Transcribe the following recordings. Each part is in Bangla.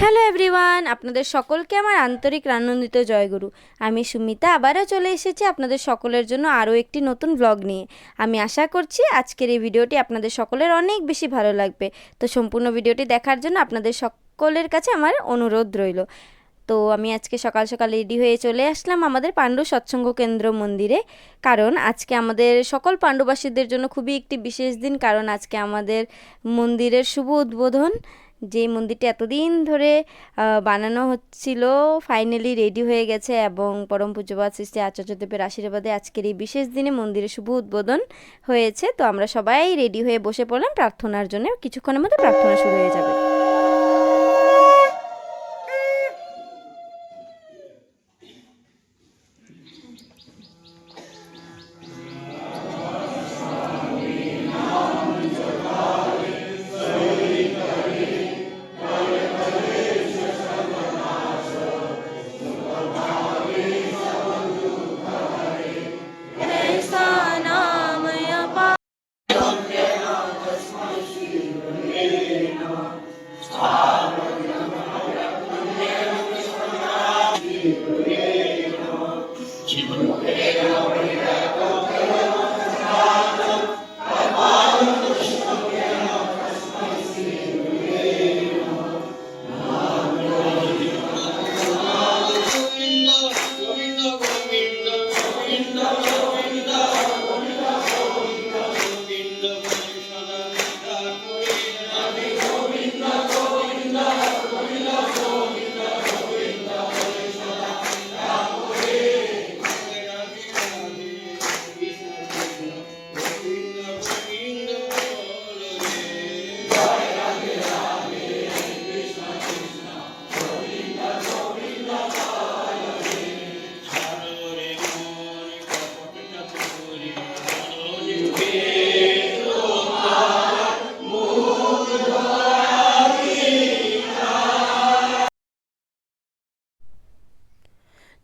হ্যালো এভরিওয়ান, আপনাদের সকলকে আমার আন্তরিক আনন্দিত জয়গুরু। আমি সুমিতা আবারও চলে এসেছি আপনাদের সকলের জন্য আরও একটি নতুন ব্লগ নিয়ে। আমি আশা করছি আজকের এই ভিডিওটি আপনাদের সকলের অনেক বেশি ভালো লাগবে। তো সম্পূর্ণ ভিডিওটি দেখার জন্য আপনাদের সকলের কাছে আমার অনুরোধ রইল। তো আমি আজকে সকাল সকাল রেডি হয়ে চলে আসলাম আমাদের পাণ্ডু সৎসঙ্গ কেন্দ্র মন্দিরে, কারণ আজকে আমাদের সকল পাণ্ডুবাসীদের জন্য খুবই একটি বিশেষ দিন। কারণ আজকে আমাদের মন্দিরের শুভ উদ্বোধন। যে মন্দিরটি এতদিন ধরে বানানো হচ্ছিল ফাইনালি রেডি হয়ে গেছে, এবং পরম পূজ্যপাদ শ্রী শ্রী আচার্যদেবের আশীর্বাদে আজকের এই বিশেষ দিনে মন্দিরের শুভ উদ্বোধন হয়েছে। তো আমরা সবাই রেডি হয়ে বসে পড়লাম প্রার্থনার জন্য। কিছুক্ষণের মধ্যে প্রার্থনা শুরু হয়ে যাবে।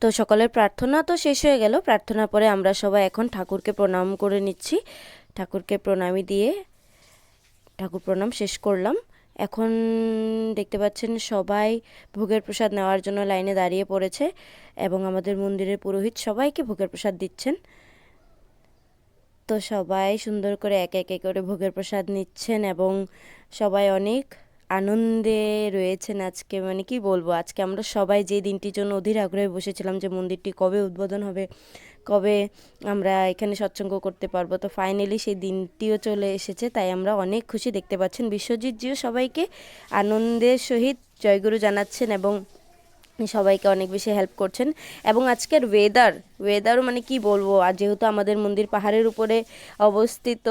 তো সকলের প্রার্থনা তো শেষ হয়ে গেল। প্রার্থনার পরে আমরা সবাই এখন ঠাকুরকে প্রণাম করে নিচ্ছি। ঠাকুরকে প্রণামী দিয়ে ঠাকুর প্রণাম শেষ করলাম। এখন দেখতে পাচ্ছেন সবাই ভোগের প্রসাদ নেওয়ার জন্য লাইনে দাঁড়িয়ে পড়েছে, এবং আমাদের মন্দিরের পুরোহিত সবাইকে ভোগের প্রসাদ দিচ্ছেন। তো সবাই সুন্দর করে একে একে করে ভোগের প্রসাদ নিচ্ছেন, এবং সবাই অনেক আনন্দে রয়েছেন আজকে। মানে কি বলবো, আজকে আমরা সবাই যে দিনটির জন্য অধীর আগ্রহে বসেছিলাম যে মন্দিরটি কবে উদ্বোধন হবে, কবে আমরা এখানে সৎসঙ্গ করতে পারবো, তো ফাইনালি সেই দিনটিও চলে এসেছে। তাই আমরা অনেক খুশি। দেখতে পাচ্ছেন বিশ্বজিৎজিও সবাইকে আনন্দের সহিত জয়গুরু জানাচ্ছেন এবং সবাইকে অনেক বেশি হেল্প করছেন। এবং আজকের ওয়েদারও মানে কি বলবো, আর যেহেতু আমাদের মন্দির পাহাড়ের উপরে অবস্থিত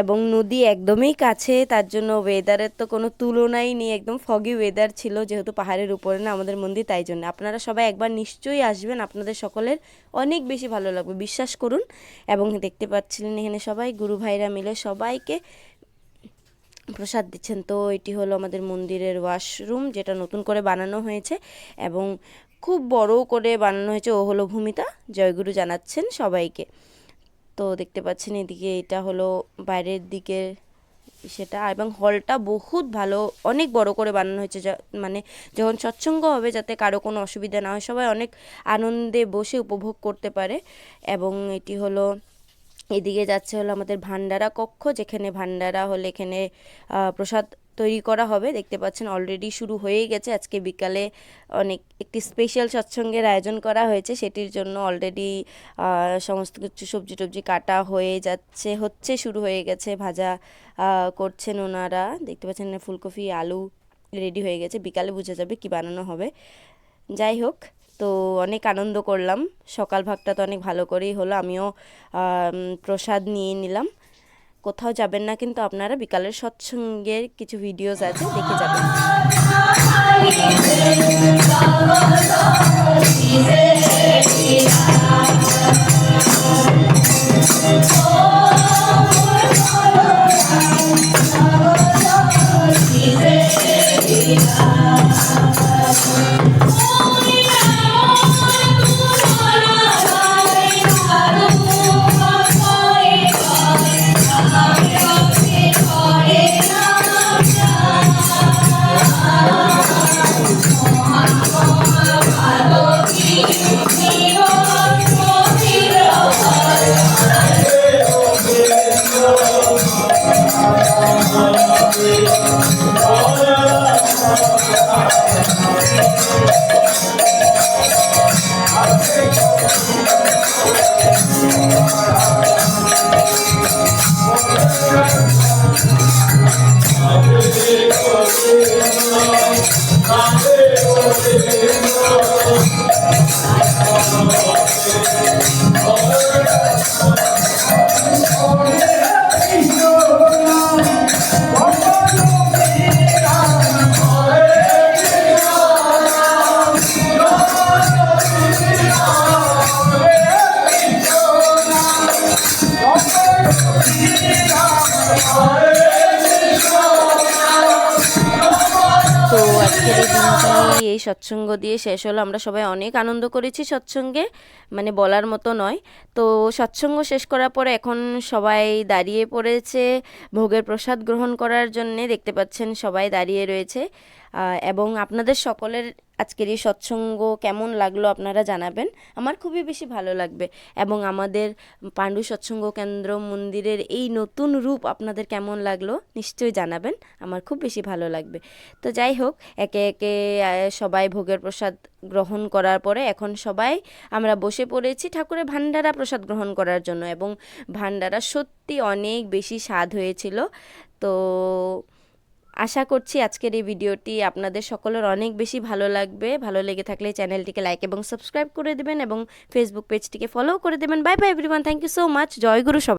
এবং নদী একদমই কাছে, তার জন্য ওয়েদারের তো কোনো তুলনাই নেই। একদম ফগি ওয়েদার ছিল, যেহেতু পাহাড়ের উপরে না আমাদের মন্দির, তাই জন্য আপনারা সবাই একবার নিশ্চয়ই আসবেন। আপনাদের সকলের অনেক বেশি ভালো লাগবে, বিশ্বাস করুন। এবং দেখতে পাচ্ছিলেন এখানে সবাই গুরু ভাইরা মিলে সবাইকে প্রসাদ দিচ্ছেন। তো এটি হলো আমাদের মন্দিরের ওয়াশরুম, যেটা নতুন করে বানানো হয়েছে এবং খুব বড় করে বানানো হয়েছে। ও হলো ভূমিতা, জয়গুরু জানাচ্ছেন সবাইকে। তো দেখতে পাচ্ছেন এদিকে এটা হলো বাইরের দিকে সেটা, এবং হলটা বহুত ভালো, অনেক বড় করে বানানো হয়েছে, মানে যখন সৎসঙ্গ হবে যাতে কারো কোনো অসুবিধা না হয়, সবাই অনেক আনন্দে বসে উপভোগ করতে পারে। এবং এটি হলো এদিকে যাচ্ছে হলো আমাদের ভান্ডারা কক্ষ, যেখানে ভান্ডারা হলে এখানে প্রসাদ তৈরি করা হবে। দেখতে পাচ্ছেন অলরেডি শুরু হয়েই গেছে। আজকে বিকালে একটি স্পেশাল সৎসঙ্গের আয়োজন করা হয়েছে, সেটির জন্য অলরেডি সমস্ত কিছু সবজি টবজি কাটা হচ্ছে শুরু হয়ে গেছে। ভাজা করছেন ওনারা। দেখতে পাচ্ছেন ফুলকপি আলু রেডি হয়ে গেছে, বিকালে বোঝা যাবে কি বানানো হবে। যাই হোক, তো অনেক আনন্দ করলাম। সকাল ভাগটা তো অনেক ভালো করেই হলো। আমিও প্রসাদ নিয়ে নিলাম। কোথাও যাবেন না কিন্তু আপনারা, বিকালের সৎসঙ্গের কিছু ভিডিওস আছে, দেখে যাবেন। তো আজকের এই দিনটি এই সৎসঙ্গ দিয়ে শেষ হলো। আমরা সবাই অনেক আনন্দ করেছি সৎসঙ্গে, মানে বলার মতো নয়। তো সৎসঙ্গ শেষ করার পরে এখন সবাই দাঁড়িয়ে পড়েছে ভোগের প্রসাদ গ্রহণ করার জন্যে। দেখতে পাচ্ছেন সবাই দাঁড়িয়ে রয়েছে। এবং আপনাদের সকলের আজকের এই সৎসঙ্গ কেমন লাগলো আপনারা জানাবেন। আমার খুবই বেশি ভালো লাগবে। এবং আমাদের পাণ্ডু সৎসঙ্গ কেন্দ্র মন্দিরের এই নতুন রূপ আপনাদের কেমন লাগলো নিশ্চয়ই জানাবেন, আমার খুব বেশি ভালো লাগবে। তো যাই হোক, একে একে সবাই ভোগের প্রসাদ গ্রহণ করার পরে এখন সবাই আমরা বসে পড়েছি ঠাকুরের ভান্ডারা প্রসাদ গ্রহণ করার জন্য। এবং ভান্ডারা সত্যি অনেক বেশি স্বাদ হয়েছিল। তো আশা করছি আজকের এই ভিডিওটি আপনাদের সকলের অনেক বেশি ভালো লাগবে। ভালো লেগে থাকলে চ্যানেলটিকে লাইক এবং সাবস্ক্রাইব করে দেবেন এবং ফেসবুক পেজটিকে ফলো করে দেবেন। Bye bye everyone, thank you so much. জয় গুরু সবাই।